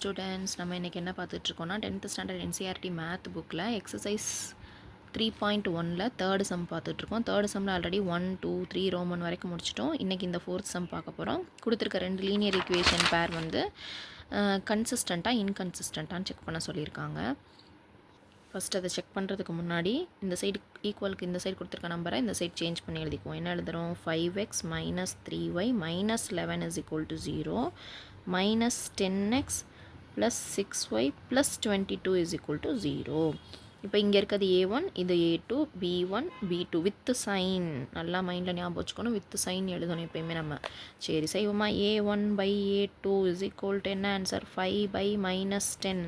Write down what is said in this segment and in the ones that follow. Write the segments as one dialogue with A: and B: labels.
A: Students, நம்ம இன்றைக்கி என்ன பார்த்துட்ருக்கோன்னா 10th ஸ்டாண்டர்ட் என்சிஆர்டி மேத் புக்கில் எக்ஸசைஸ் 3.1ல் தேர்டு சம் பார்த்துட்ருக்கோம். தேர்டு சம்மில் ஆல்ரெடி 1, 2, 3 ரோமன் வரைக்கும் முடிச்சிட்டோம். இன்றைக்கி இந்த ஃபோர்த் சம் பார்க்க போகிறோம். கொடுத்துருக்க 2 லீனியர் ஈக்குவேஷன் பேர் வந்து கன்சிஸ்டண்ட்டாக இன்கன்சிஸ்டண்ட்டான்னு செக் பண்ண சொல்லியிருக்காங்க. ஃபஸ்ட் அதை செக் பண்ணுறதுக்கு முன்னாடி இந்த சைடு ஈக்குவலுக்கு இந்த சைடு கொடுத்துருக்க நம்பரை இந்த சைடு சேஞ்ச் பண்ணி எழுதிக்குவோம். என்ன எழுதுகிறோம்? 5x - 3y - 11 = 0 minus 10x plus 6y plus 22 = 0. இப்போ இங்கே இருக்கிறது A1, இது A2, B1, B2 with sign. நல்லா மைண்டில் ஞாபகம் வச்சுக்கணும், வித் சைன் எழுதணும் எப்பயுமே நம்ம. சரி செய்வோமா? A1/A2 = என்ன ஆன்சர்? 5/-10.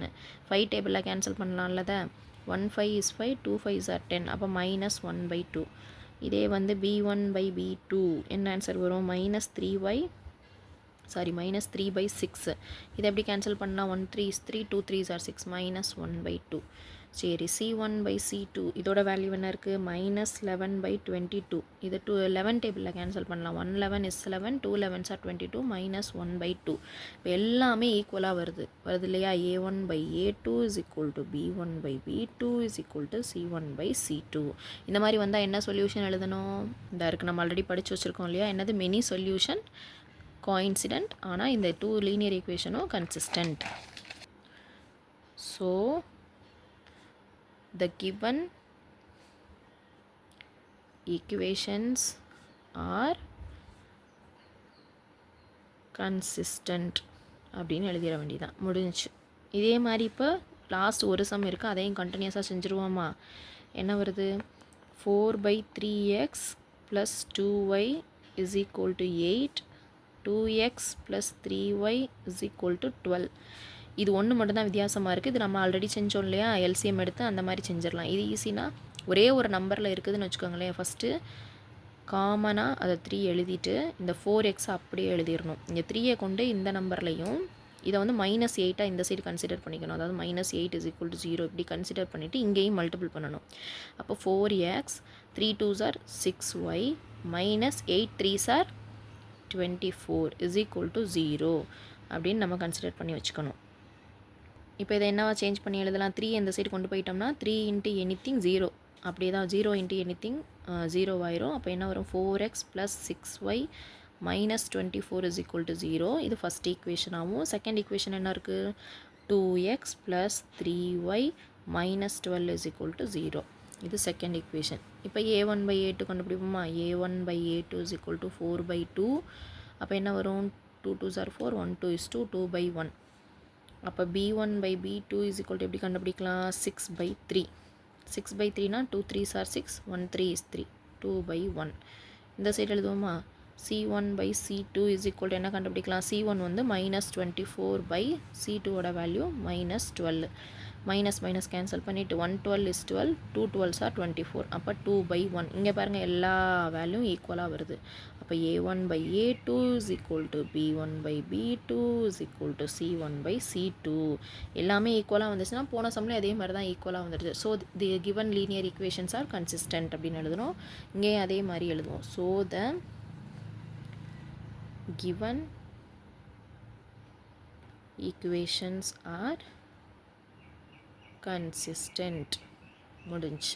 A: 5 டேபிளில் கேன்சல் பண்ணலாம்லத. 1 5 is 5, 2 5s are 10. அப்போ -1/2. இதே வந்து B1/B2 என்ன ஆன்சர் வரும்? -3/6. இதை எப்படி கேன்சல் பண்ணலாம்? 1 3 is 3, 2 3s are 6, -1/2. சரி, C1/C2 இதோட வேல்யூ என்ன இருக்குது? -11/22. இது 11 டேபிளில் கேன்சல் பண்ணலாம். 1 11 is 11, 2 11s are 22, -1/2. இப்போ எல்லாமே ஈக்குவலாக வருது இல்லையா? A1/A2 = B1/B2 = C1/C2. இந்த மாதிரி வந்தால் என்ன சொல்யூஷன் எழுதணும்? இந்த இருக்குது, நம்ம ஆல்ரெடி படித்து வச்சுருக்கோம் இல்லையா? என்னது? மெனி சொல்யூஷன் coincident, ஆனால் இந்த 2 linear equationும் consistent. So the given equations are consistent அப்படின்னு எழுதிட வேண்டியதான், முடிஞ்சு. இதே மாதிரி இப்போ லாஸ்ட் ஒரு சம் இருக்குது, அதையும் கண்டினியூஸாக செஞ்சுருவோமா? என்ன வருது? 4/3x plus 2y = 8, 2x plus 3y = 12. இது ஒன்று மட்டும்தான் வித்தியாசமாக இருக்குது. இது நம்ம ஆல்ரெடி செஞ்சோம் இல்லையா? எல்சிஎம் எடுத்து அந்த மாதிரி செஞ்சிடலாம். இது ஈஸினா ஒரே ஒரு நம்பரில் இருக்குதுன்னு வச்சுக்கோங்களேன். ஃபஸ்ட்டு காமனாக அதை 3 எழுதிட்டு இந்த 4x அப்படியே எழுதிடணும். இங்கே 3யை கொண்டு இந்த நம்பர்லையும் இதை வந்து -8 இந்த சைடு கன்சிடர் பண்ணிக்கணும். அதாவது -8 = 0 இப்படி கன்சிடர் பண்ணிவிட்டு இங்கேயும் மல்டிபிள் பண்ணணும். அப்போ 4x, 3 2s are 6y, -8 3s are 24 = 0 அப்படின்னு நம்ம கன்சிடர் பண்ணி வச்சுக்கணும். இப்போ இதை என்னவா சேஞ்ச் பண்ணி எழுதலாம்? 3 இந்த சைடு கொண்டு போயிட்டோம்னா 3 × anything 0, அப்படியே தான் 0 × anything 0 ஆயிரும். அப்போ என்ன வரும்? 4x plus 6y minus 24 = 0. இது ஃபஸ்ட் ஈக்குவேஷனாகவும், செகண்ட் ஈக்குவேஷன் என்ன இருக்குது? 2x plus 3y minus 12 = 0. இது செகண்ட் ஈக்குவேஷன். இப்போ A1/A2 கண்டுபிடிப்போமா? A1/A2 = 4/2. அப்போ என்ன வரும்? 2 2s are 4, 1 2 is 2, 2/1. அப்போ B1/B2 = எப்படி கண்டுபிடிக்கலாம்? 6/3. 6/3னா 2 3s are 6, 1 3 is 3, 2/1. இந்த சைடு எழுதுவோமா? C1/C2 = என்ன கண்டுபிடிக்கலாம்? C1 வந்து -24/C2ஓட வேல்யூ -12. மைனஸ் கேன்சல் பண்ணிவிட்டு 1 12 is 12, 2 12s are 24. அப்போ 2/1. இங்கே பாருங்கள், எல்லா வேல்யூம் ஈக்குவலாக வருது. அப்போ A1/A2 = B1/B2 = C1/C2. எல்லாமே ஈக்குவலாக வந்துச்சுன்னா போன சம்மில் அதே மாதிரி தான் ஈக்குவலாக வந்துடுது. So the given linear equations R consistent அப்படின்னு எழுதணும். இங்கேயும் அதே மாதிரி எழுதுவோம். So the given equations are consistent. முடிஞ்சு.